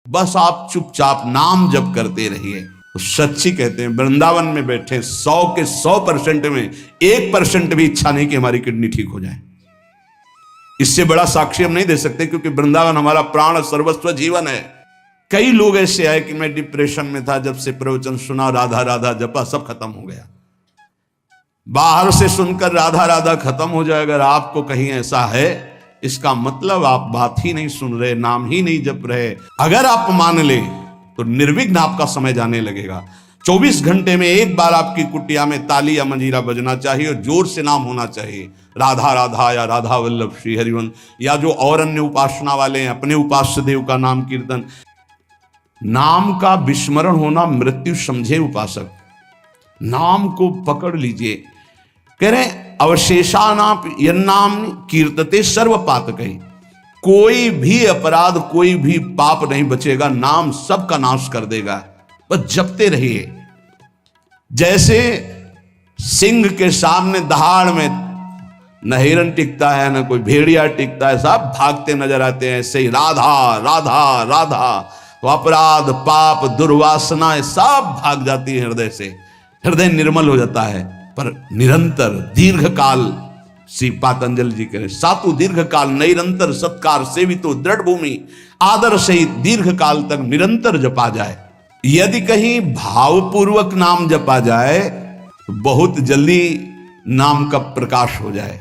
बस आप चुपचाप नाम जप करते रहिए। तो सच्ची कहते हैं वृंदावन में बैठे 100 के 100% में 1% भी इच्छा नहीं कि हमारी किडनी ठीक हो जाए। इससे बड़ा साक्षी हम नहीं दे सकते, क्योंकि वृंदावन हमारा प्राण सर्वस्व जीवन है। कई लोग ऐसे आए कि मैं डिप्रेशन में था, जब से प्रवचन सुना राधा राधा जपा सब खत्म हो गया। बाहर से सुनकर राधा राधा खत्म हो जाए, अगर आपको कहीं ऐसा है, इसका मतलब आप बात ही नहीं सुन रहे, नाम ही नहीं जप रहे। अगर आप मान ले तो निर्विघ्न आपका समय जाने लगेगा। 24 घंटे में एक बार आपकी कुटिया में ताली या मंजीरा बजना चाहिए और जोर से नाम होना चाहिए, राधा राधा या राधा वल्लभ श्री हरिवंश, या जो और अन्य उपासना वाले हैं अपने उपास्य देव का नाम कीर्तन। नाम का विस्मरण होना मृत्यु समझे उपासक। नाम को पकड़ लीजिए। कह रहे अवशेषानाप यन्नाम कीर्तते सर्व पातकै, कोई भी अपराध कोई भी पाप नहीं बचेगा, नाम सबका नाश कर देगा। बस जपते रहिए। जैसे सिंह के सामने दहाड़ में न हिरन टिकता है न कोई भेड़िया टिकता है, सब भागते नजर आते हैं, ऐसे ही राधा राधा राधा तो अपराध पाप दुर्वासना सब भाग जाती है हृदय से, हृदय निर्मल हो जाता है। पर निरंतर दीर्घ काल, श्री पातंजलि जी कह रहे सातु दीर्घ काल निरंतर सत्कार सेवितो दृढ़ भूमि, आदर सहित दीर्घ काल तक निरंतर जपा जाए। यदि कहीं भावपूर्वक नाम जपा जाए तो बहुत जल्दी नाम का प्रकाश हो जाए।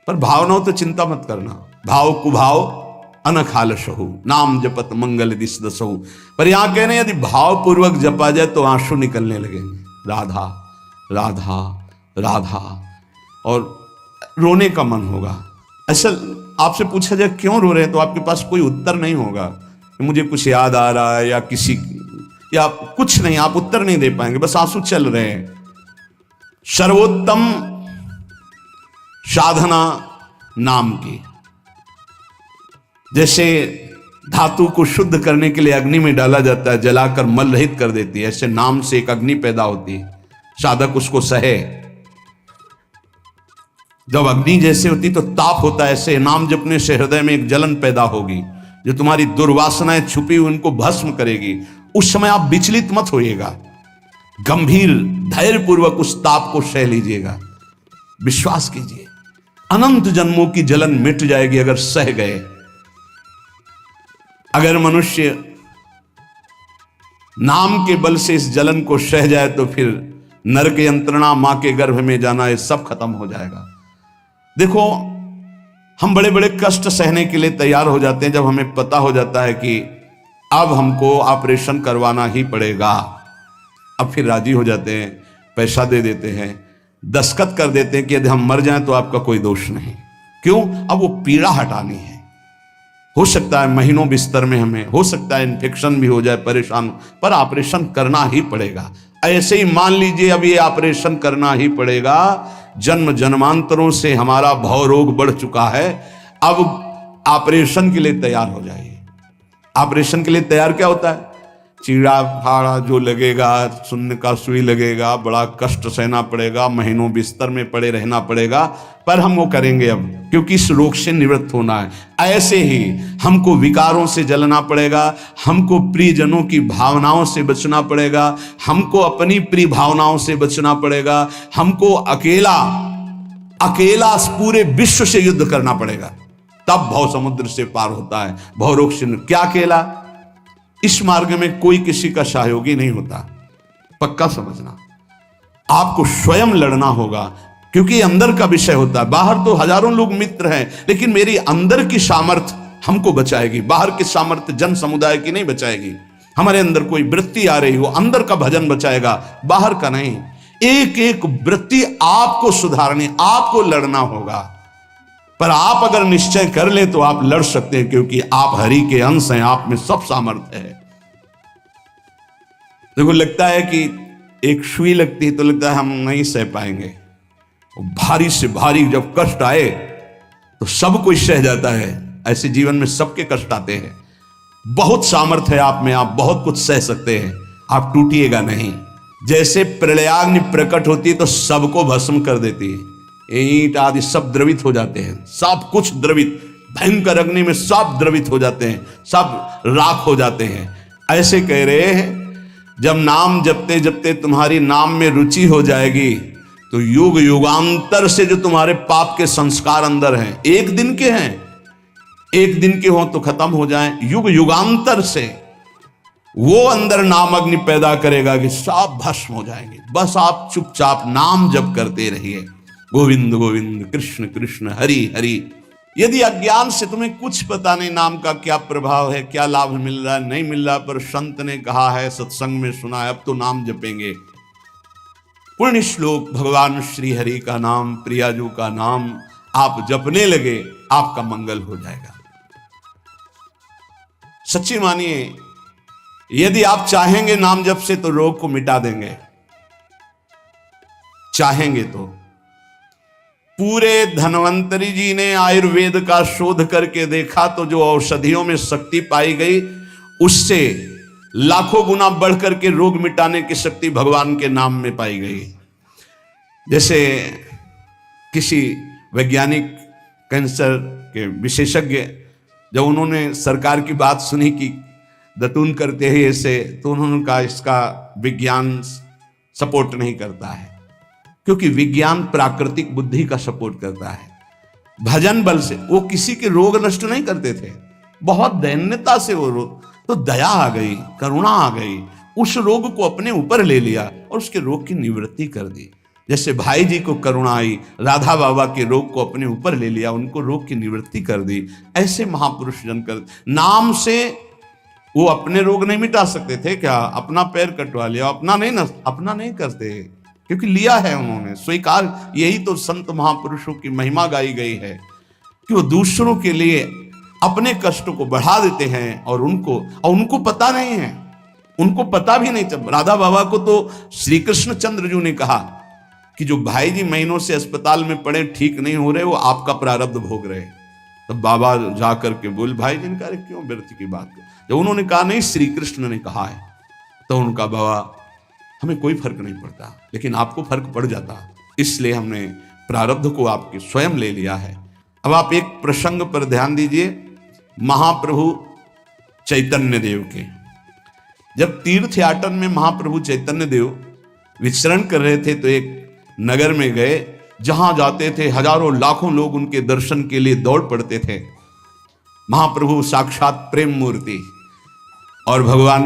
पर भाव न हो तो चिंता मत करना, भाव कुभाव अनखालसहु नाम जपत मंगल दिस दसहु। पर यहां कहने यदि भावपूर्वक जपा जाए तो आंसू निकलने लगेंगे, राधा राधा राधा, और रोने का मन होगा। ऐसा आपसे पूछा जाए क्यों रो रहे हैं तो आपके पास कोई उत्तर नहीं होगा कि मुझे कुछ याद आ रहा है या किसी या कुछ नहीं, आप उत्तर नहीं दे पाएंगे, बस आंसू चल रहे हैं। सर्वोत्तम साधना नाम की, जैसे धातु को शुद्ध करने के लिए अग्नि में डाला जाता है, जलाकर मल रहित कर देती है, ऐसे नाम से एक अग्नि पैदा होती है, साधक उसको सहे। जब अग्नि जैसे होती तो ताप होता है, ऐसे नाम जपने से हृदय में एक जलन पैदा होगी जो तुम्हारी दुर्वासनाएं छुपी हुई उनको भस्म करेगी। उस समय आप विचलित मत होइएगा, गंभीर धैर्यपूर्वक उस ताप को सह लीजिएगा। विश्वास कीजिए अनंत जन्मों की जलन मिट जाएगी अगर सह गए। अगर मनुष्य नाम के बल से इस जलन को सह जाए तो फिर नरक यंत्रणा, मां के गर्भ में जाना, ये सब खत्म हो जाएगा। देखो हम बड़े बड़े कष्ट सहने के लिए तैयार हो जाते हैं जब हमें पता हो जाता है कि अब हमको ऑपरेशन करवाना ही पड़ेगा। अब फिर राजी हो जाते हैं, पैसा दे देते हैं, दस्तखत कर देते हैं कि यदि हम मर जाएं तो आपका कोई दोष नहीं। क्यों? अब वो पीड़ा हटानी है। हो सकता है महीनों बिस्तर में हमें, हो सकता है इन्फेक्शन भी हो जाए, परेशान, पर ऑपरेशन करना ही पड़ेगा। ऐसे ही मान लीजिए अब ये ऑपरेशन करना ही पड़ेगा। जन्म जन्मांतरों से हमारा भव रोग बढ़ चुका है, अब ऑपरेशन के लिए तैयार हो जाइए। ऑपरेशन के लिए तैयार क्या होता है? चीड़ा फाड़ा जो लगेगा, सुन्न का सुई लगेगा, बड़ा कष्ट सहना पड़ेगा, महीनों बिस्तर में पड़े रहना पड़ेगा, पर हम वो करेंगे अब, क्योंकि इस रोग से निवृत्त होना है। ऐसे ही हमको विकारों से जलना पड़ेगा, हमको प्रियजनों की भावनाओं से बचना पड़ेगा, हमको अपनी प्रिय भावनाओं से बचना पड़ेगा, हमको अकेला अकेला पूरे विश्व से युद्ध करना पड़ेगा, तब भव समुद्र से पार होता है। भव रोग से क्या अकेला? इस मार्ग में कोई किसी का सहयोगी नहीं होता, पक्का समझना। आपको स्वयं लड़ना होगा, क्योंकि अंदर का विषय होता है। बाहर तो हजारों लोग मित्र हैं, लेकिन मेरी अंदर की सामर्थ्य हमको बचाएगी। बाहर की सामर्थ्य जन समुदाय की नहीं बचाएगी। हमारे अंदर कोई वृत्ति आ रही हो, अंदर का भजन बचाएगा, बाहर का नहीं। एक एक वृत्ति आपको सुधारनी, आपको लड़ना होगा। पर आप अगर निश्चय कर ले तो आप लड़ सकते हैं, क्योंकि आप हरि के अंश हैं, आप में सब सामर्थ्य है। देखो लगता है कि एक सुई लगती है तो लगता है हम नहीं सह पाएंगे, भारी से भारी जब कष्ट आए तो सब कोई सह जाता है। ऐसे जीवन में सबके कष्ट आते हैं। बहुत सामर्थ्य है आप में, आप बहुत कुछ सह सकते हैं, आप टूटिएगा नहीं। जैसे प्रलयाग्नि प्रकट होती है तो सबको भस्म कर देती है, ईंट आदि सब द्रवित हो जाते हैं, सब कुछ द्रवित, भयंकर अग्नि में सब द्रवित हो जाते हैं, सब राख हो जाते हैं। ऐसे कह रहे हैं जब नाम जपते जपते तुम्हारी नाम में रुचि हो जाएगी तो युग युगांतर से जो तुम्हारे पाप के संस्कार अंदर हैं, एक दिन के हैं, एक दिन के हो तो खत्म हो जाएं, युग युगांतर से वो अंदर नाम अग्नि पैदा करेगा कि सब भस्म हो जाएंगे। बस आप चुपचाप नाम जप करते रहिए, गोविंद गोविंद कृष्ण कृष्ण हरि हरि। यदि अज्ञान से तुम्हें कुछ पता नहीं नाम का क्या प्रभाव है, क्या लाभ मिल रहा है नहीं मिल रहा, पर संत ने कहा है, सत्संग में सुना है, अब तो नाम जपेंगे। पुण्य श्लोक भगवान श्री हरि का नाम, प्रियाजू का नाम आप जपने लगे, आपका मंगल हो जाएगा। सच्ची मानिए, यदि आप चाहेंगे नाम जप से तो रोग को मिटा देंगे, चाहेंगे तो। पूरे धन्वंतरी जी ने आयुर्वेद का शोध करके देखा तो जो औषधियों में शक्ति पाई गई उससे लाखों गुना बढ़कर के रोग मिटाने की शक्ति भगवान के नाम में पाई गई। जैसे किसी वैज्ञानिक कैंसर के विशेषज्ञ जब उन्होंने सरकार की बात सुनी कि दतून करते हैं ऐसे, तो उन्होंने कहा इसका विज्ञान सपोर्ट नहीं करता है, क्योंकि विज्ञान प्राकृतिक बुद्धि का सपोर्ट करता है। भजन बल से वो किसी के रोग नष्ट नहीं करते थे, बहुत दैन्यता से वो रोग, तो दया आ गई, करुणा आ गई, उस रोग को अपने ऊपर ले लिया और उसके रोग की निवृत्ति कर दी। जैसे भाई जी को करुणा आई, राधा बाबा के रोग को अपने ऊपर ले लिया, उनको रोग की निवृत्ति कर दी। ऐसे महापुरुष जन कर नाम से वो अपने रोग नहीं मिटा सकते थे क्या? अपना पैर कटवा लिया, अपना नहीं करते, क्योंकि लिया है उन्होंने स्वीकार। यही तो संत महापुरुषों की महिमा गाई गई है कि वो दूसरों के लिए अपने कष्ट को बढ़ा देते हैं और उनको पता नहीं है, उनको पता भी नहीं चल। राधा बाबा को तो श्री कृष्ण चंद्र जी ने कहा कि जो भाई जी महीनों से अस्पताल में पड़े, ठीक नहीं हो रहे, वो आपका प्रारब्ध भोग रहे। तब बाबा जाकर के बोले, भाई जी ने कहा क्यों व्यर्थ की बात। जब उन्होंने कहा नहीं श्री कृष्ण ने कहा है, तो उनका बाबा हमें कोई फर्क नहीं पड़ता, लेकिन आपको फर्क पड़ जाता, इसलिए हमने प्रारब्ध को आपके स्वयं ले लिया है। अब आप एक प्रसंग पर ध्यान दीजिए, महाप्रभु चैतन्य देव के। जब तीर्थ याटन में महाप्रभु चैतन्य देव विचरण कर रहे थे तो एक नगर में गए, जहां जाते थे हजारों लाखों लोग उनके दर्शन के लिए दौड़ पड़ते थे। महाप्रभु साक्षात प्रेम मूर्ति, और भगवान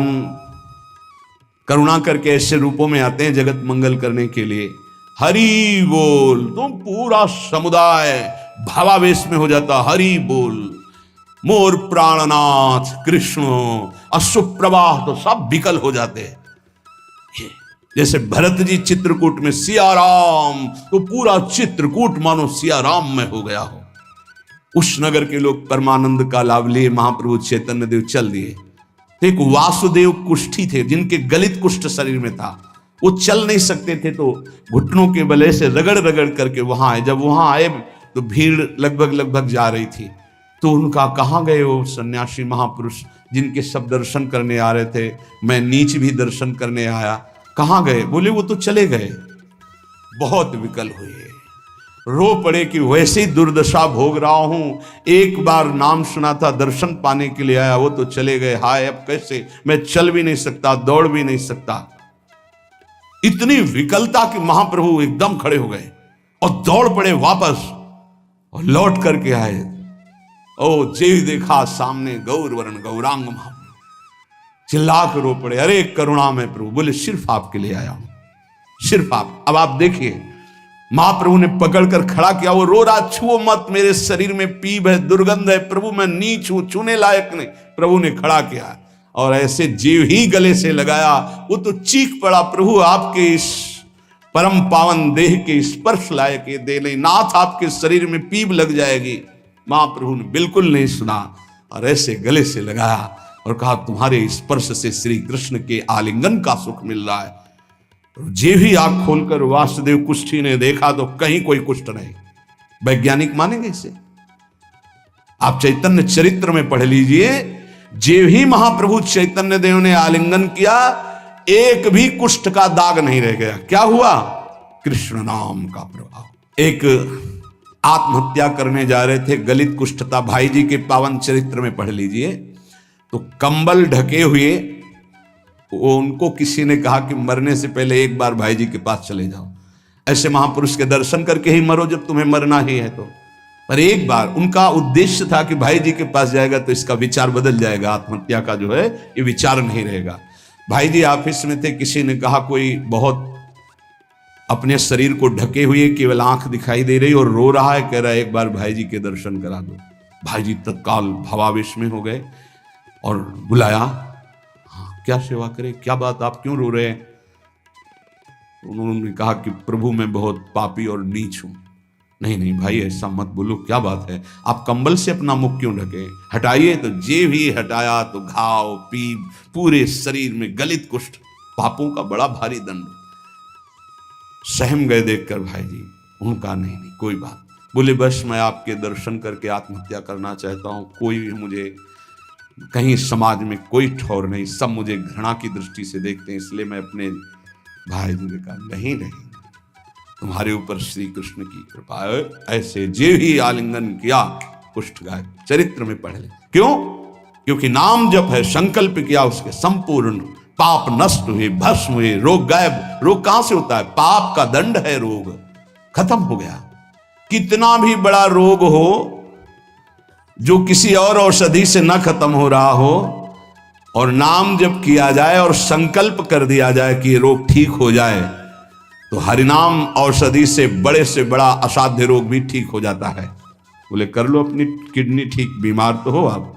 करुणा करके ऐसे रूपों में आते हैं जगत मंगल करने के लिए। हरि बोल, तो पूरा समुदाय भावावेश में हो जाता, हरि बोल, मोर प्राणनाथ कृष्ण, अश्रुप्रवाह, तो सब विकल हो जाते। जैसे भरत जी चित्रकूट में सिया राम, तो पूरा चित्रकूट मानो सिया राम में हो गया हो। उस नगर के लोग परमानंद का लाभ लिए, महाप्रभु चैतन्य देव चल दिए। तो एक वासुदेव कुष्ठी थे जिनके गलित कुष्ठ शरीर में था, वो चल नहीं सकते थे, तो घुटनों के बले से रगड़ रगड़ करके वहां आए। जब वहां आए तो भीड़ लगभग जा रही थी, तो उनका कहाँ गए वो सन्यासी महापुरुष जिनके सब दर्शन करने आ रहे थे, मैं नीच भी दर्शन करने आया, कहाँ गए? बोले वो तो चले गए। बहुत विकल हुए, रो पड़े कि वैसे ही दुर्दशा भोग रहा हूं, एक बार नाम सुना था, दर्शन पाने के लिए आया, वो तो चले गए, हाय अब कैसे, मैं चल भी नहीं सकता, दौड़ भी नहीं सकता। इतनी विकलता कि महाप्रभु एकदम खड़े हो गए और दौड़ पड़े वापस, और लौट करके आए। ओ जे देखा सामने गौर वर्ण गौरांग महाप्रभु, चिल्ला कर रो पड़े, अरे करुणा में प्रभु। बोले सिर्फ आपके लिए आया हूं, सिर्फ आप। अब आप देखिए, महाप्रभु ने पकड़कर खड़ा किया, वो रो रहा, छुओ मत, मेरे शरीर में पीप है, दुर्गंध है, प्रभु मैं नीच हूं, छूने लायक नहीं। प्रभु ने खड़ा किया और ऐसे जीव ही गले से लगाया, वो तो चीख पड़ा, प्रभु आपके इस परम पावन देह के स्पर्श लायक ये दे नहीं, नाथ आपके शरीर में पीप लग जाएगी। महाप्रभु ने बिल्कुल नहीं सुना और ऐसे गले से लगाया और कहा, तुम्हारे स्पर्श से श्री कृष्ण के आलिंगन का सुख मिल रहा है। जे भी आंख खोलकर वासुदेव कुष्ठी ने देखा तो कहीं कोई कुष्ठ नहीं। वैज्ञानिक मानेंगे इसे? आप चैतन्य चरित्र में पढ़ लीजिए, जे भी महाप्रभु चैतन्य देव ने आलिंगन किया, एक भी कुष्ठ का दाग नहीं रह गया। क्या हुआ? कृष्ण नाम का प्रभाव। एक आत्महत्या करने जा रहे थे, गलित कुष्ठता, भाई जी के पावन चरित्र में पढ़ लीजिए। तो कंबल ढके हुए वो उनको किसी ने कहा कि मरने से पहले एक बार भाई जी के पास चले जाओ, ऐसे महापुरुष के दर्शन करके ही मरो जब तुम्हें मरना ही है तो। पर एक बार उनका उद्देश्य था कि भाई जी के पास जाएगा तो इसका विचार बदल जाएगा, आत्महत्या का जो है ये विचार नहीं रहेगा। भाई जी ऑफिस में थे, किसी ने कहा कोई बहुत अपने शरीर को ढके हुए केवल आंख दिखाई दे रही और रो रहा है, कह रहा है एक बार भाई जी के दर्शन करा दो। भाई जी तत्काल भावावेश में हो गए और बुलाया, हाँ क्या सेवा करे, क्या बात, आप क्यों रो रहे हैं? उन्होंने कहा कि प्रभु मैं बहुत पापी और नीच हूं। नहीं नहीं भाई ऐसा मत बोलो, क्या बात है, आप कंबल से अपना मुख क्यों ढके, हटाइए। तो जे भी हटाया तो घाव पीप पूरे शरीर में, गलित कुष्ठ, पापों का बड़ा भारी दंड। सहम गए देखकर भाई जी। उनका नहीं नहीं कोई बात, बोले बस मैं आपके दर्शन करके आत्महत्या करना चाहता हूं, कोई भी मुझे कहीं समाज में कोई ठौर नहीं, सब मुझे घृणा की दृष्टि से देखते हैं, इसलिए मैं अपने भाई जी ने कहा नहीं नहीं तुम्हारे ऊपर श्री कृष्ण की कृपा है। ऐसे जे भी आलिंगन किया कुष्ठ गाय, चरित्र में पढ़ ले। क्यों? क्योंकि नाम जप है, संकल्प किया उसके संपूर्ण पाप नष्ट हुए, भस्म हुए, रोग गायब। रोग कहां से होता है? पाप का दंड है, रोग खत्म हो गया। कितना भी बड़ा रोग हो जो किसी और औषधि से न खत्म हो रहा हो और नाम जब किया जाए और संकल्प कर दिया जाए कि ये रोग ठीक हो जाए, तो हरिनाम औषधि से बड़ा असाध्य रोग भी ठीक हो जाता है। बोले कर लो अपनी किडनी ठीक, बीमार तो हो आप।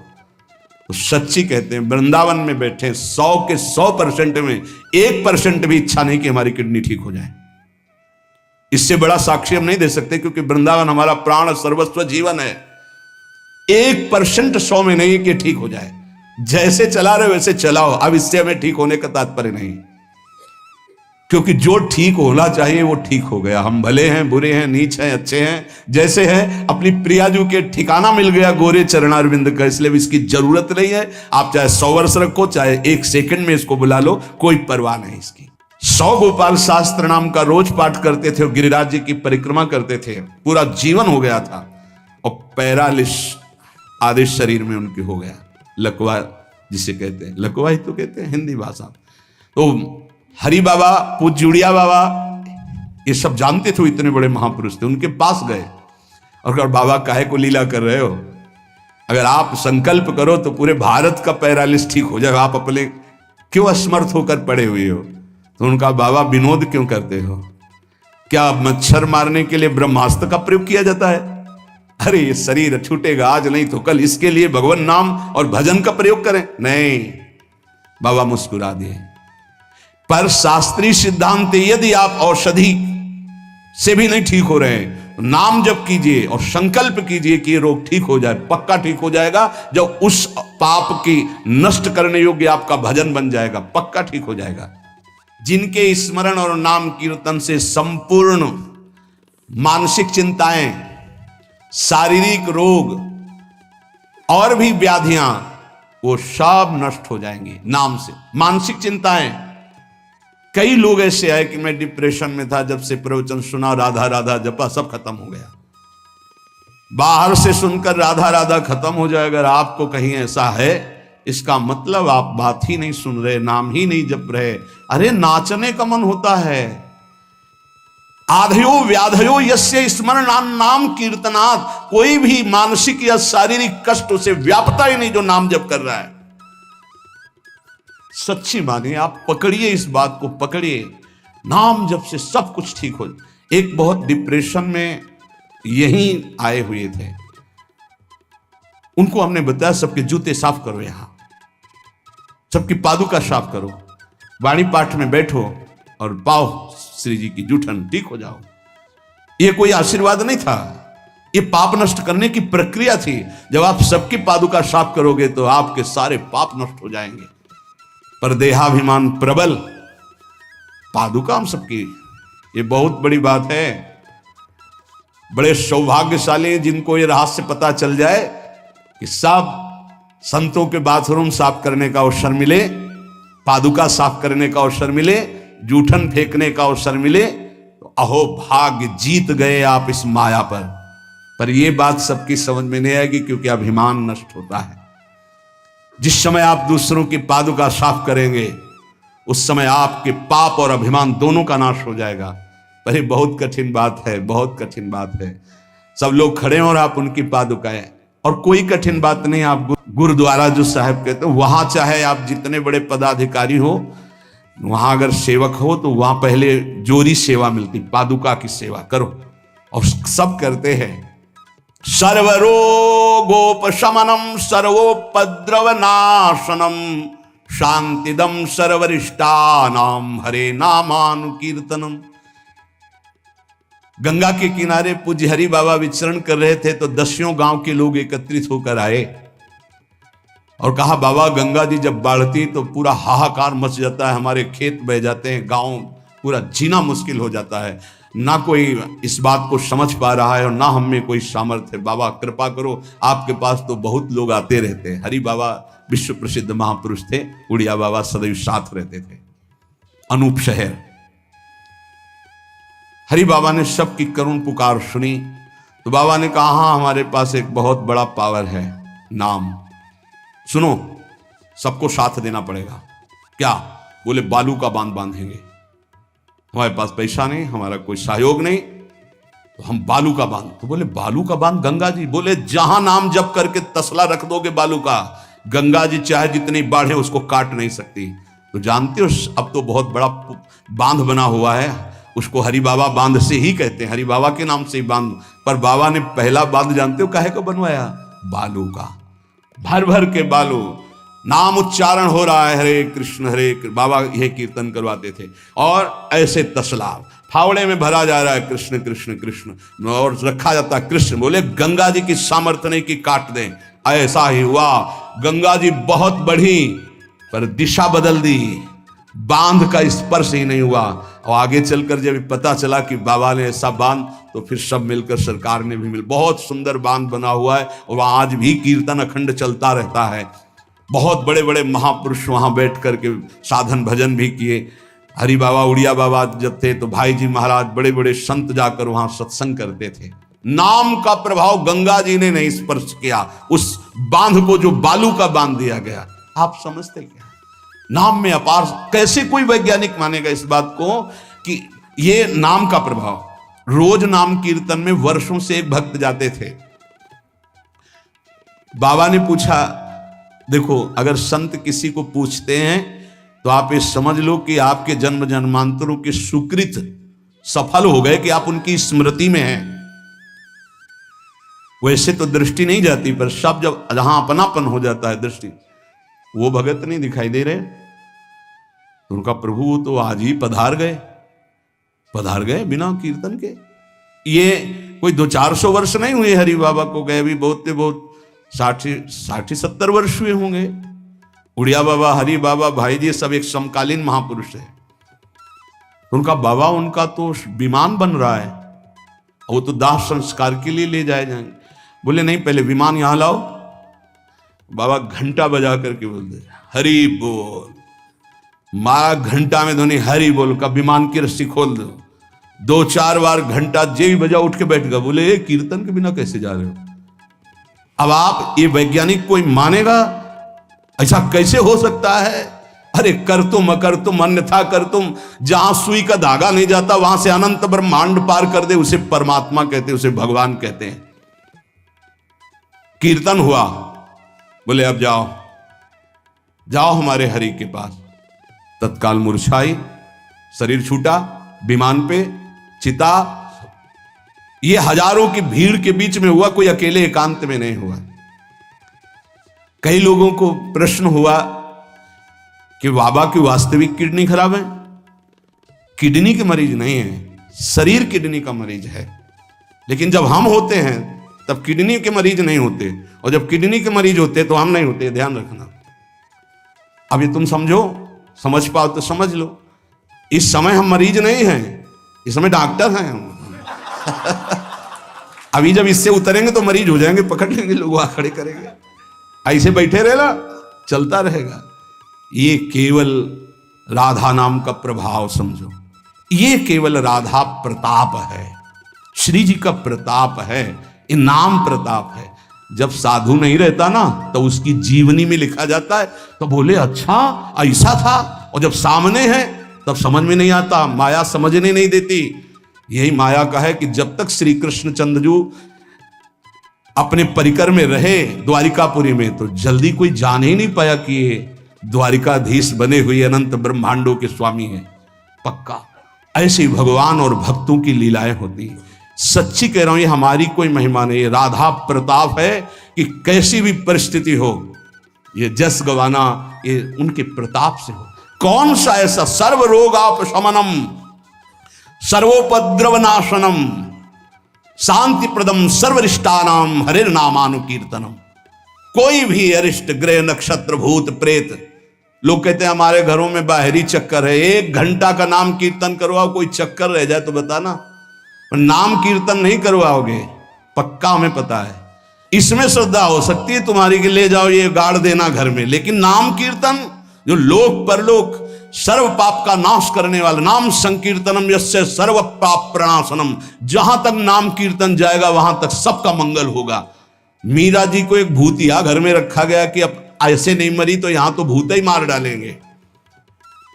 तो सच्ची कहते हैं वृंदावन में बैठे 100 के 100% में 1% भी इच्छा नहीं कि हमारी किडनी ठीक हो जाए। इससे बड़ा साक्षी हम नहीं दे सकते, क्योंकि वृंदावन हमारा प्राण सर्वस्व जीवन है। 1% 100 में नहीं कि ठीक हो जाए, जैसे चला रहे वैसे चलाओ। अब इससे हमें ठीक होने का तात्पर्य नहीं, क्योंकि जो ठीक होना चाहिए वो ठीक हो गया। हम भले हैं, बुरे हैं, नीच हैं, अच्छे हैं, जैसे हैं, अपनी प्रियाजू के ठिकाना मिल गया गोरे चरणारविंद का, इसलिए इसकी जरूरत नहीं है। आप चाहे 100 वर्ष रखो, चाहे 1 सेकंड में इसको बुला लो, कोई परवाह नहीं इसकी। 100 गोपाल शास्त्र नाम का रोज पाठ करते थे, गिरिराज जी की परिक्रमा करते थे, पूरा जीवन हो गया था। और पैरालिस आधे शरीर में उनके हो गया, लकवा जिसे कहते हैं, लकवा ही तो कहते हैं हिंदी भाषा। तो हरि बाबा, पूज्य उड़िया बाबा, ये सब जानते थे, इतने बड़े महापुरुष थे। उनके पास गए और कहा बाबा काहे को लीला कर रहे हो, अगर आप संकल्प करो तो पूरे भारत का पैरालिस ठीक हो जाए, आप अपने क्यों असमर्थ होकर पड़े हुए हो? तो उनका बाबा विनोद क्यों करते हो? क्या मच्छर मारने के लिए ब्रह्मास्त्र का प्रयोग किया जाता है? अरे ये शरीर छूटेगा आज नहीं तो कल, इसके लिए भगवान नाम और भजन का प्रयोग करें। नहीं, बाबा मुस्कुरा दिए। पर शास्त्रीय सिद्धांत, यदि आप औषधि से भी नहीं ठीक हो रहे हैं तो नाम जप कीजिए और संकल्प कीजिए कि ये रोग ठीक हो जाए। पक्का ठीक हो जाएगा जब उस पाप की नष्ट करने योग्य आपका भजन बन जाएगा, पक्का ठीक हो जाएगा। जिनके स्मरण और नाम कीर्तन से संपूर्ण मानसिक चिंताएं, शारीरिक रोग और भी व्याधियां, वो सब नष्ट हो जाएंगी नाम से। मानसिक चिंताएं, कई लोग ऐसे आए कि मैं डिप्रेशन में था, जब से प्रवचन सुना, राधा राधा जपा, सब खत्म हो गया। बाहर से सुनकर राधा राधा खत्म हो जाए, अगर आपको कहीं ऐसा है, इसका मतलब आप बात ही नहीं सुन रहे, नाम ही नहीं जप रहे। अरे नाचने का मन होता है। आधयो व्याधयो यस्य स्मरणान नाम कीर्तनात्, कोई भी मानसिक या शारीरिक कष्ट उसे व्यापता ही नहीं जो नाम जप कर रहा है। सच्ची मानिए, आप पकड़िए, इस बात को पकड़िए, नाम जप से सब कुछ ठीक हो। एक बहुत डिप्रेशन में यहीं आए हुए थे, उनको हमने बताया सबके जूते साफ करो, यहां सबकी पादुका साफ करो, वाणी पाठ में बैठो और पाओ श्री जी की जूठन, ठीक हो जाओ। ये कोई आशीर्वाद नहीं था, ये पाप नष्ट करने की प्रक्रिया थी। जब आप सबकी पादुका साफ करोगे तो आपके सारे पाप नष्ट हो जाएंगे। पर देहाभिमान प्रबल, पादुका हम सबकी, ये बहुत बड़ी बात है। बड़े सौभाग्यशाली जिनको ये रहस्य पता चल जाए कि सब संतों के बाथरूम साफ करने का अवसर मिले, पादुका साफ करने का अवसर मिले, जूठन फेंकने का अवसर मिले, तो अहो भाग्य, जीत गए आप इस माया पर। पर यह बात सबकी समझ में नहीं आएगी, क्योंकि अभिमान नष्ट होता है। जिस समय आप दूसरों की पादुका साफ करेंगे उस समय आपके पाप और अभिमान दोनों का नाश हो जाएगा। पर ये बहुत कठिन बात है, बहुत कठिन बात है। सब लोग खड़े हैं और आप उनकी पादुकाएं, और कोई कठिन बात नहीं। आप गुरुद्वारा जो साहब कहते हो, वहां चाहे आप जितने बड़े पदाधिकारी हो, वहां अगर सेवक हो तो वहां पहले जोरी सेवा मिलती, पादुका की सेवा करो, और सब करते हैं। सर्वरोगोपशमनम सर्वोपद्रव नाशनम शांतिदम सर्वरिष्टानाम हरे नामानुकीर्तनम। गंगा के किनारे पूज्य हरि बाबा विचरण कर रहे थे तो 10 गांव के लोग एकत्रित होकर आए और कहा, बाबा गंगा जी जब बढ़ती तो पूरा हाहाकार मच जाता है, हमारे खेत बह जाते हैं, गांव पूरा जीना मुश्किल हो जाता है। ना कोई इस बात को समझ पा रहा है और ना हम में कोई सामर्थ्य है। बाबा कृपा करो, आपके पास तो बहुत लोग आते रहते हैं। हरि बाबा विश्व प्रसिद्ध महापुरुष थे, उड़िया बाबा सदैव साथ रहते थे। अनूप शहर हरि बाबा ने सबकी करुण पुकार सुनी तो बाबा ने कहा, हाँ हमारे पास एक बहुत बड़ा पावर है, नाम। सुनो, सबको साथ देना पड़ेगा। क्या? बोले बालू का बांध बांधेंगे। हमारे पास पैसा नहीं, हमारा कोई सहयोग नहीं, तो हम बालू का बांध। तो बोले बालू का बांध गंगा जी? बोले जहां नाम जप करके तसला रख दोगे बालू का, गंगा जी चाहे जितनी बाढ़ है उसको काट नहीं सकती। तो जानते हो अब तो बहुत बड़ा बांध बना हुआ है, उसको हरि बाबा बांध से ही कहते हैं, हरि बाबा के नाम से ही बांध। पर बाबा ने पहला बांध जानते हो काहे को बनवाया? बालू का। भर भर के बालू, नाम उच्चारण हो रहा है, हरे कृष्ण हरे कृष्ण, बाबा यह कीर्तन करवाते थे। और ऐसे तसला फावड़े में भरा जा रहा है कृष्ण कृष्ण कृष्ण, और रखा जाता है कृष्ण। बोले गंगा जी की सामर्थ्य नहीं कि काट दें। ऐसा ही हुआ, गंगा जी बहुत बढ़ी पर दिशा बदल दी, बांध का स्पर्श ही नहीं हुआ। और आगे चलकर जब पता चला कि बाबा ने ऐसा बांध, तो फिर सब मिलकर सरकार ने भी मिल, बहुत सुंदर बांध बना हुआ है और वहां आज भी कीर्तन अखंड चलता रहता है। बहुत बड़े बड़े महापुरुष वहां बैठ करके साधन भजन भी किए। हरि बाबा उड़िया बाबा जब थे तो भाई जी महाराज बड़े बड़े संत जाकर वहां सत्संग करते थे। नाम का प्रभाव गंगा जी ने नहीं स्पर्श किया, उस बांध को जो बालू का बांध दिया गया। आप समझते क्या? नाम में अपार। कैसे कोई वैज्ञानिक मानेगा इस बात को कि ये नाम का प्रभाव। रोज नाम कीर्तन में वर्षों से एक भक्त जाते थे। बाबा ने पूछा, देखो अगर संत किसी को पूछते हैं तो आप ये समझ लो कि आपके जन्म जन्मांतरों के सुकृत सफल हो गए कि आप उनकी स्मृति में हैं। वैसे तो दृष्टि नहीं जाती, पर सब जब जहां अपनापन हो जाता है दृष्टि, वो भगत नहीं दिखाई दे रहे तो उनका प्रभु तो आज ही पधार गए बिना कीर्तन के। ये कोई 200-400 वर्ष नहीं हुए हरि बाबा को गए, भी बहुत 60-70 वर्ष हुए होंगे। उड़िया बाबा, हरि बाबा, भाई जी सब एक समकालीन महापुरुष है। उनका बाबा, उनका तो विमान बन रहा है, वो तो दाह संस्कार के लिए ले जाएंगे। बोले नहीं, पहले विमान यहां लाओ। बाबा घंटा बजा करके बोलते हरि बोल, मारा घंटा में ध्वनि हरि बोल का, विमान की रस्सी खोल दो। 2-4 बार घंटा जे भी बजा उठ के बैठ गया। बोले ये कीर्तन के बिना कैसे जा रहे हो? अब आप ये वैज्ञानिक कोई मानेगा? ऐसा कैसे हो सकता है? अरे कर तुम अकर तुम अन्यथा कर तुम, जहां सुई का धागा नहीं जाता वहां से अनंत ब्रह्मांड पार कर दे, उसे परमात्मा कहते हैं, उसे भगवान कहते हैं। कीर्तन हुआ, बोले अब जाओ हमारे हरि के पास। तत्काल मूर्छाई, शरीर छूटा, विमान पे चिता। ये हजारों की भीड़ के बीच में हुआ, कोई अकेले एकांत में नहीं हुआ। कई लोगों को प्रश्न हुआ कि बाबा की वास्तविक किडनी खराब है। किडनी के मरीज नहीं है, शरीर किडनी का मरीज है। लेकिन जब हम होते हैं तब किडनी के मरीज नहीं होते, और जब किडनी के मरीज होते तो हम नहीं होते। ध्यान रखना। अब ये तुम समझ पाओ तो समझ लो। इस समय हम मरीज नहीं हैं, इस समय डॉक्टर हैं हम। अभी जब इससे उतरेंगे तो मरीज हो जाएंगे, पकड़ लेंगे लोग, वहां खड़े करेंगे। ऐसे बैठे रहेगा, चलता रहेगा। ये केवल राधा नाम का प्रभाव समझो। ये केवल राधा प्रताप है, श्री जी का प्रताप है। ये नाम प्रताप है। जब साधु नहीं रहता ना तो उसकी जीवनी में लिखा जाता है तो बोले अच्छा ऐसा था, और जब सामने है तब समझ में नहीं आता, माया समझने नहीं देती। यही माया का है कि जब तक श्री कृष्ण चंद्रजू अपने परिकर में रहे द्वारिकापुरी में तो जल्दी कोई जान ही नहीं पाया कि ये द्वारिकाधीश बने हुए अनंत ब्रह्मांडों के स्वामी हैं। पक्का ऐसे भगवान और भक्तों की लीलाएं होती हैं। सच्ची कह रहा हूं, ये हमारी कोई महिमा नहीं, राधा प्रताप है कि कैसी भी परिस्थिति हो ये जस गवाना ये उनके प्रताप से हो। कौन सा ऐसा सर्व रोगापशमनम सर्वोपद्रव नाशनम शांति प्रदम सर्वरिष्टानाम हरिर नामानुकीर्तनम। कोई भी अरिष्ट ग्रह नक्षत्र भूत प्रेत, लोग कहते हैं हमारे घरों में बाहरी चक्कर है, 1 घंटा का नाम कीर्तन करवाओ, कोई चक्कर रह जाए तो बताना। नाम कीर्तन नहीं करवाओगे, पक्का हमें पता है। इसमें श्रद्धा हो सकती है तुम्हारी कि ले जाओ ये गाड़ देना घर में, लेकिन नाम कीर्तन जो लोक परलोक सर्व पाप का नाश करने वाला, नाम संकीर्तनम यस्य सर्व पाप प्रणाशनम, जहां तक नाम कीर्तन जाएगा वहां तक सबका मंगल होगा। मीरा जी को एक भूतिया घर में रखा गया कि अब ऐसे नहीं मरी तो यहां तो भूत ही मार डालेंगे।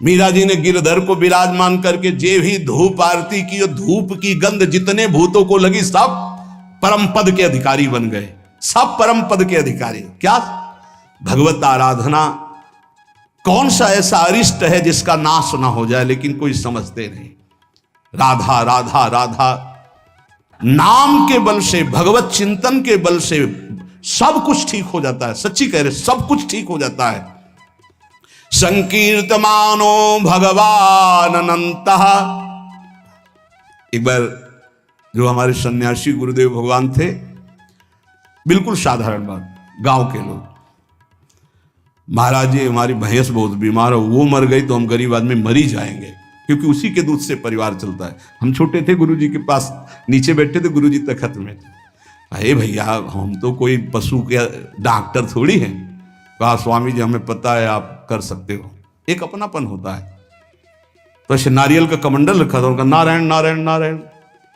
मीरा जी ने गिरधर को विराजमान करके जे भी धूप आरती की, धूप की गंध जितने भूतों को लगी सब परम पद के अधिकारी बन गए, सब परम पद के अधिकारी। क्या भगवत आराधना, कौन सा ऐसा अरिष्ट है जिसका नाश ना हो जाए, लेकिन कोई समझते नहीं। राधा राधा राधा नाम के बल से, भगवत चिंतन के बल से सब कुछ ठीक हो जाता है। सच्ची कह रहे, सब कुछ ठीक हो जाता है। संकीर्तमानो भगवान अनंत। एक बार जो हमारे सन्यासी गुरुदेव भगवान थे, बिल्कुल साधारण बात, गांव के लोग, महाराज जी हमारी भैंस बहुत बीमार हो, वो मर गई तो हम गरीब आदमी मर ही जाएंगे, क्योंकि उसी के दूध से परिवार चलता है। हम छोटे थे, गुरुजी के पास नीचे बैठे थे, गुरुजी तखत में। अरे भैया हम तो कोई पशु के डॉक्टर थोड़ी हैं। कहा स्वामी जी हमें पता है आप कर सकते हो। एक अपनापन होता है। तो ऐसे नारियल का कमंडल रखा था, उनका नारायण नारायण नारायण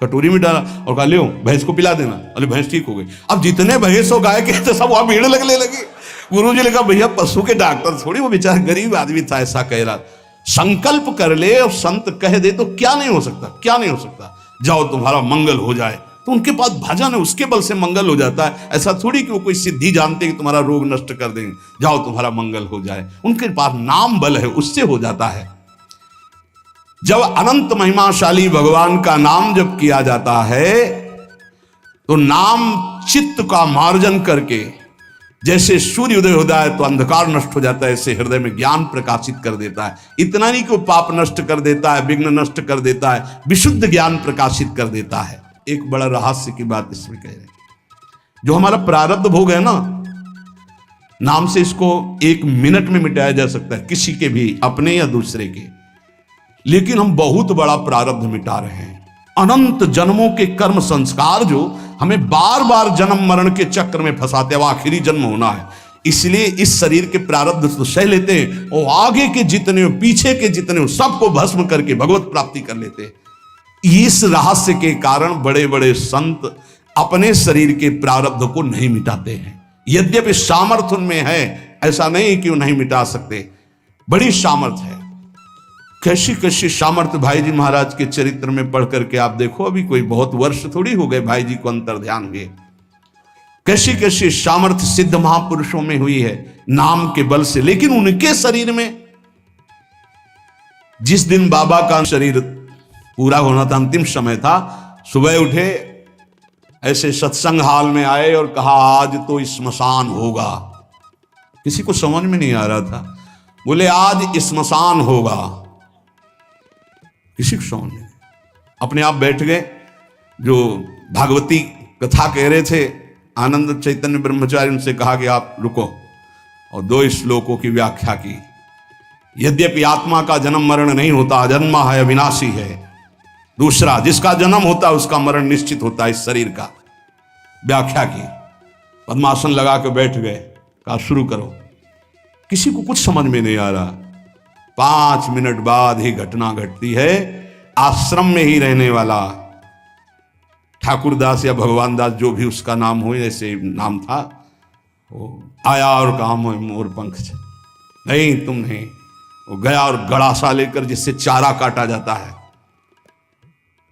कटोरी में डाला और कहा लो भैंस को पिला देना। अरे भैंस ठीक हो गई। अब जितने भैंस हो गाय के तो सब वहां भीड़ लगने लगी। गुरु जी ने कहा भैया पशु के डॉक्टर थोड़ी, वो बेचारा गरीब आदमी था, ऐसा कह रहा। संकल्प कर ले और संत कह दे तो क्या नहीं हो सकता, क्या नहीं हो सकता। जाओ तुम्हारा मंगल हो जाए, तो उनके पास भजन है, उसके बल से मंगल हो जाता है। ऐसा थोड़ी कि वो कोई सिद्धि जानते कि तुम्हारा रोग नष्ट कर देंगे, जाओ तुम्हारा मंगल हो जाए। उनके पास नाम बल है, उससे हो जाता है। जब अनंत महिमाशाली भगवान का नाम जब किया जाता है तो नाम चित्त का मार्जन करके, जैसे सूर्य उदय होता है तो अंधकार नष्ट हो जाता है, ऐसे हृदय में ज्ञान प्रकाशित कर देता है। इतना नहीं कि वो पाप नष्ट कर देता है, विघ्न नष्ट कर देता है, विशुद्ध ज्ञान प्रकाशित कर देता है। एक बड़ा रहस्य की बात इसमें कह रहे हैं, जो हमारा प्रारब्ध भोग है ना, नाम से इसको 1 मिनट में मिटाया जा सकता है, किसी के भी, अपने या दूसरे के। लेकिन हम बहुत बड़ा प्रारब्ध मिटा रहे हैं। अनंत जन्मों के कर्म संस्कार जो हमें बार बार जन्म मरण के चक्र में फंसाते हैं, वो आखिरी जन्म होना है, इसलिए इस शरीर के प्रारब्ध तो सह लेते हैं, और आगे के जितने हो, पीछे के जितने हो, सबको भस्म करके भगवत प्राप्ति कर लेते हैं। इस रहस्य के कारण बड़े बड़े संत अपने शरीर के प्रारब्ध को नहीं मिटाते हैं। यद्यपि सामर्थ्य उनमें है, ऐसा नहीं कि वो नहीं मिटा सकते, बड़ी सामर्थ्य है। कैसी कैसी सामर्थ्य भाई जी महाराज के चरित्र में पढ़ करके आप देखो, अभी कोई बहुत वर्ष थोड़ी हो गए भाई जी को अंतर ध्यान हुए। कैसी कैसी सामर्थ्य सिद्ध महापुरुषों में हुई है नाम के बल से। लेकिन उनके शरीर में, जिस दिन बाबा का शरीर पूरा होना था, अंतिम समय था, सुबह उठे, ऐसे सत्संग हाल में आए और कहा आज तो स्मशान होगा। किसी को समझ में नहीं आ रहा था, बोले आज स्मशान होगा, किसी को समझ नहीं। अपने आप बैठ गए। जो भागवती कथा कह रहे थे आनंद चैतन्य ब्रह्मचारी, उनसे कहा कि आप रुको, और 2 श्लोकों की व्याख्या की। यद्यपि आत्मा का जन्म मरण नहीं होता, अजन्मा है, अविनाशी है। दूसरा, जिसका जन्म होता है उसका मरण निश्चित होता है, इस शरीर का। व्याख्या की, पद्मासन लगा के बैठ गए, कहा शुरू करो। किसी को कुछ समझ में नहीं आ रहा। 5 मिनट बाद ही घटना घटती है। आश्रम में ही रहने वाला ठाकुरदास या भगवान दास जो भी उसका नाम हो, ऐसे नाम था, वो आया और कहा मोर पंख नहीं तुम नहीं। वो गया और गड़ासा लेकर जिससे चारा काटा जाता है,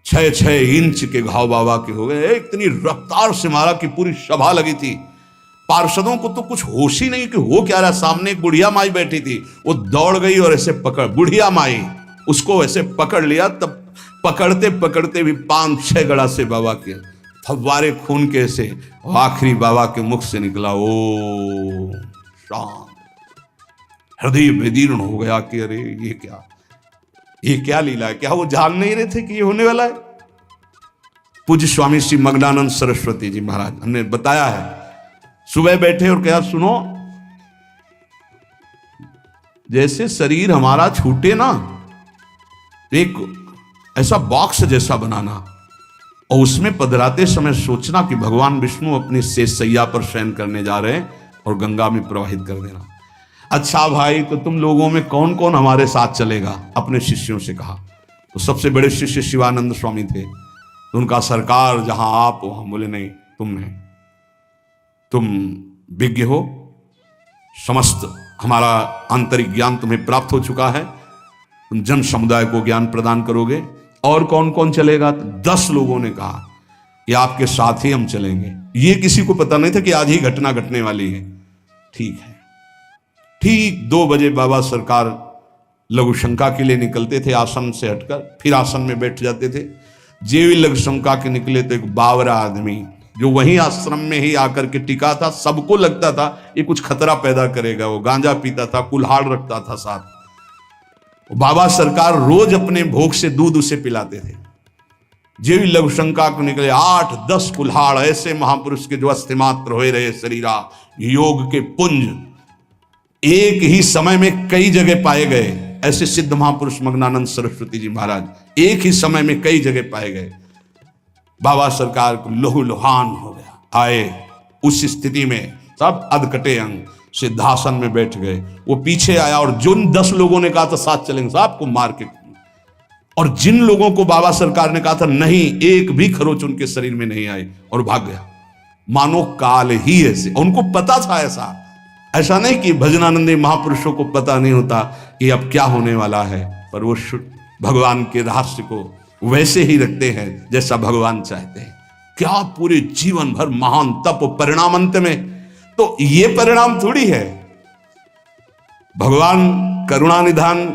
6-6 इंच के घाव बाबा के हो गए। इतनी रफ्तार से मारा कि पूरी सभा लगी थी। पार्षदों को तो कुछ होश ही नहीं कि हो क्या रहा। सामने एक बुढ़िया माई बैठी थी, वो दौड़ गई और ऐसे पकड़, बुढ़िया माई उसको ऐसे पकड़ लिया। तब पकड़ते पकड़ते भी 5-6 गड़ा से बाबा के फव्वारे खून के से आखिरी बाबा के मुख से निकला, ओ शांत। हृदय विदीर्ण हो गया कि अरे ये क्या लीला है। क्या वो जान नहीं रहे थे कि ये होने वाला है। पूज्य स्वामी श्री मग्नानंद सरस्वती जी महाराज हमने बताया है, सुबह बैठे और कहा सुनो, जैसे शरीर हमारा छूटे ना, एक ऐसा बॉक्स जैसा बनाना और उसमें पधराते समय सोचना कि भगवान विष्णु अपनी शेष सैया पर शयन करने जा रहे हैं और गंगा में प्रवाहित कर देना। अच्छा भाई, तो तुम लोगों में कौन कौन हमारे साथ चलेगा? अपने शिष्यों से कहा। तो सबसे बड़े शिष्य शिवानंद स्वामी थे। तो उनका सरकार जहां आप हो, हम बोले नहीं तुम नहीं, तुम विज्ञ हो, समस्त हमारा आंतरिक ज्ञान तुम्हें प्राप्त हो चुका है, तुम जन समुदाय को ज्ञान प्रदान करोगे। और कौन कौन चलेगा? तो 10 लोगों ने कहा कि आपके साथ ही हम चलेंगे। ये किसी को पता नहीं था कि आज ही घटना घटने वाली है। ठीक है। ठीक 2 बजे बाबा सरकार लघु शंका के लिए निकलते थे, आसन से हटकर फिर आसन में बैठ जाते थे। जे भी लघु शंका के निकले तो एक बावरा आदमी जो वहीं आश्रम में ही आकर के टिका था, सबको लगता था ये कुछ खतरा पैदा करेगा। वो गांजा पीता था, कुल्हाड़ रखता था साथ। बाबा सरकार रोज अपने भोग से दूध उसे पिलाते थे। जे भी लघु शंका को निकले 8-10 कुल्हाड़ ऐसे महापुरुष के जो अस्थिमात्र हो रहे शरीरा, योग के पुंज एक ही समय में कई जगह पाए गए। ऐसे सिद्ध महापुरुष मग्नानंद सरस्वती जी महाराज एक ही समय में कई जगह पाए गए। बाबा सरकार को लहू लुहान हो गया। आए उस स्थिति में सब अधकटे अंग सिद्धासन में बैठ गए। वो पीछे आया और जिन 10 लोगों ने कहा था साथ चलेंगे, सबको मार के, और जिन लोगों को बाबा सरकार ने कहा था नहीं, एक भी खरोच उनके शरीर में नहीं आई और भाग गया। मानो काल ही ऐसे, उनको पता था। ऐसा नहीं कि भजनानंदी महापुरुषों को पता नहीं होता कि अब क्या होने वाला है, पर वो भगवान के रहस्य को वैसे ही रखते हैं जैसा भगवान चाहते हैं। क्या पूरे जीवन भर महान तप, परिणाम अंत में तो ये परिणाम थोड़ी है। भगवान करुणा निधान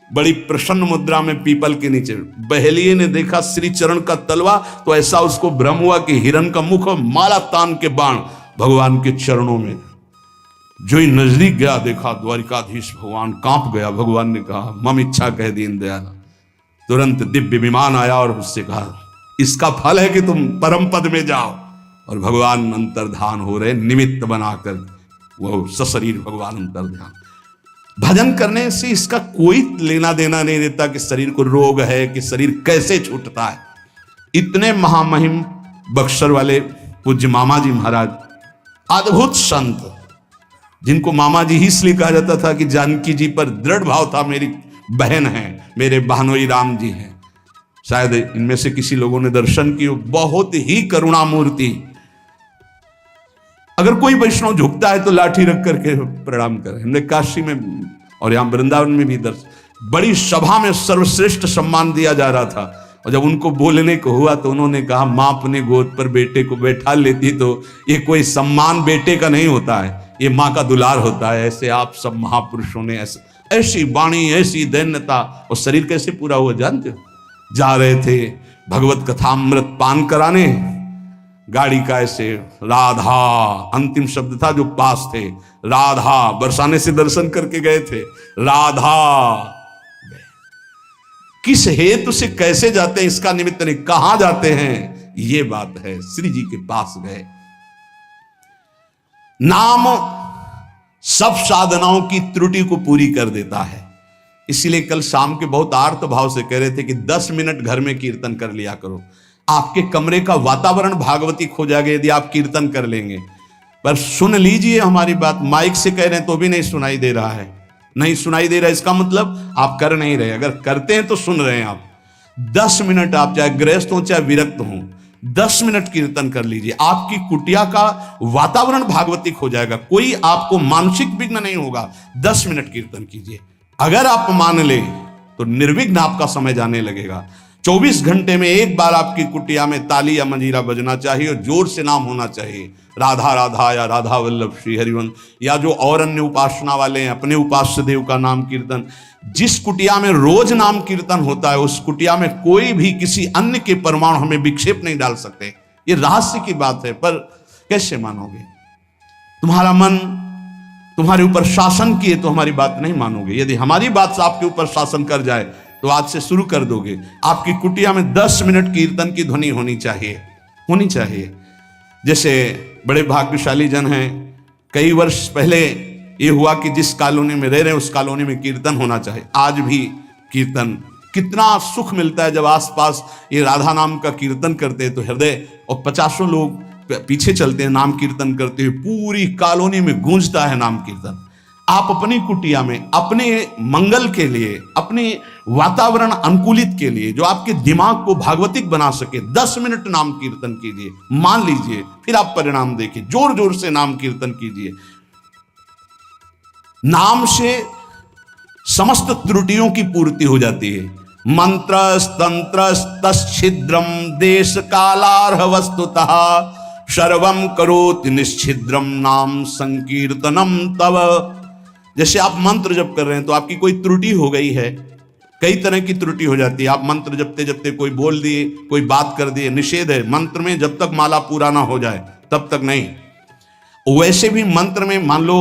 बड़ी प्रसन्न मुद्रा में पीपल के नीचे, बहेलिए ने देखा श्री चरण का तलवा तो ऐसा उसको भ्रम हुआ कि हिरण का मुख और माला तान के बाण भगवान के चरणों में। जो ही नजदीक गया देखा द्वारिकाधीश भगवान कांप गया। भगवान ने कहा मम इच्छा कह दीन दयाल। तुरंत दिव्य विमान आया और उससे कहा इसका फल है कि तुम परम पद में जाओ। और भगवान अंतर्धान हो रहे, निमित्त बनाकर वो सशरीर भगवान अंतर्धान। भजन करने से इसका कोई लेना देना नहीं देता कि शरीर को रोग है, कि शरीर कैसे छूटता है। इतने महामहिम बक्सर वाले पूज्य मामा जी महाराज, अद्भुत संत, जिनको मामा जी ही इसलिए कहा जाता था कि जानकी जी पर दृढ़ भाव था, मेरी बहन है, मेरे बहनोई राम जी हैं। शायद इनमें से किसी लोगों ने दर्शन किए। बहुत ही करुणामूर्ति। अगर कोई वैष्णव झुकता है तो लाठी रख करके प्रणाम करें। हमने काशी में और यहां वृंदावन में भी दर्शन, बड़ी सभा में सर्वश्रेष्ठ सम्मान दिया जा रहा था। और जब उनको बोलने को हुआ तो उन्होंने कहा मां अपने गोद पर बेटे को बैठा लेती तो ये कोई सम्मान बेटे का नहीं होता है, ये मां का दुलार होता है। ऐसे आप सब महापुरुषों ने ऐसी वाणी, ऐसी दैन्यता, और शरीर कैसे पूरा हुआ जानते हो। जा रहे थे भगवत कथामृत पान कराने, गाड़ी का ऐसे राधा अंतिम शब्द था जो पास थे, राधा बरसाने से दर्शन करके गए थे, राधा किस हेतु से कैसे जाते हैं इसका निमित्त नहीं, कहां जाते हैं ये बात है। श्री जी के पास गए। नाम सब साधनाओं की त्रुटि को पूरी कर देता है। इसीलिए कल शाम के बहुत आर्त भाव से कह रहे थे कि 10 मिनट घर में कीर्तन कर लिया करो। आपके कमरे का वातावरण भागवती खो जाएगा यदि आप कीर्तन कर लेंगे। पर सुन लीजिए हमारी बात, माइक से कह रहे हैं तो भी नहीं सुनाई दे रहा है, नहीं सुनाई दे रहा है, इसका मतलब आप कर नहीं रहे। अगर करते हैं तो सुन रहे हैं आप। 10 मिनट आप चाहे गृहस्थ हो चाहे विरक्त हो, 10 मिनट कीर्तन कर लीजिए, आपकी कुटिया का वातावरण भागवतिक हो जाएगा, कोई आपको मानसिक विघ्न नहीं होगा। 10 मिनट कीर्तन कीजिए, अगर आप मान ले तो निर्विघ्न आपका समय जाने लगेगा। 24 घंटे में एक बार आपकी कुटिया में ताली या मंजीरा बजना चाहिए और जोर से नाम होना चाहिए, राधा राधा या राधा वल्लभ श्री हरिवंश, या जो और अन्य उपासना वाले हैं अपने उपास्य देव का नाम कीर्तन। जिस कुटिया में रोज नाम कीर्तन होता है उस कुटिया में कोई भी किसी अन्य के परमाणु हमें विक्षेप नहीं डाल सकते। ये रहस्य की बात है, पर कैसे मानोगे? तुम्हारा मन तुम्हारे ऊपर शासन किए तो हमारी बात नहीं मानोगे। यदि हमारी बात से आपके ऊपर शासन कर जाए तो आज से शुरू कर दोगे। आपकी कुटिया में 10 मिनट कीर्तन की ध्वनि होनी चाहिए। जैसे बड़े भाग्यशाली जन हैं, कई वर्ष पहले ये हुआ कि जिस कॉलोनी में रह रहे हैं उस कॉलोनी में कीर्तन होना चाहिए। आज भी कीर्तन, कितना सुख मिलता है जब आसपास ये राधा नाम का कीर्तन करते हैं तो हृदय, और 50 लोग पीछे चलते हैं नाम कीर्तन करते हुए, पूरी कॉलोनी में गूंजता है नाम कीर्तन। आप अपनी कुटिया में अपने मंगल के लिए, अपने वातावरण अनुकूलित के लिए, जो आपके दिमाग को भागवतिक बना सके, 10 मिनट नाम कीर्तन कीजिए, मान लीजिए, फिर आप परिणाम देखिए। जोर जोर से नाम कीर्तन कीजिए। नाम से समस्त त्रुटियों की पूर्ति हो जाती है। मंत्र तंत्र तच्छिद्रम देश कालार्ह वस्तुतः सर्वम करोति निश्छिद्रम नाम संकीर्तनम तव। जैसे आप मंत्र जप कर रहे हैं तो आपकी कोई त्रुटि हो गई है, कई तरह की त्रुटि हो जाती है। आप मंत्र जपते जपते कोई बोल दिए, कोई बात कर दिए, निषेध है मंत्र में, जब तक माला पूरा ना हो जाए तब तक नहीं। वैसे भी मंत्र में मान लो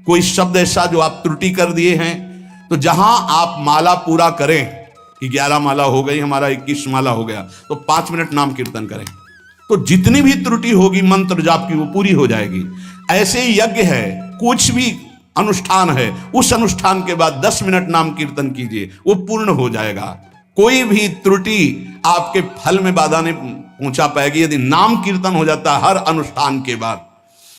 कोई शब्द ऐसा जो आप त्रुटि कर दिए हैं, तो जहां आप माला पूरा करें कि 11 माला हो गई, हमारा 21 माला हो गया, तो 5 मिनट नाम कीर्तन करें, तो जितनी भी त्रुटि होगी मंत्र जाप की वो पूरी हो जाएगी। ऐसे ही यज्ञ है, कुछ भी अनुष्ठान है, उस अनुष्ठान के बाद 10 मिनट नाम कीर्तन कीजिए, वो पूर्ण हो जाएगा। कोई भी त्रुटि आपके फल में बाधा नहीं पहुंचा पाएगी यदि नाम कीर्तन हो जाता है हर अनुष्ठान के बाद।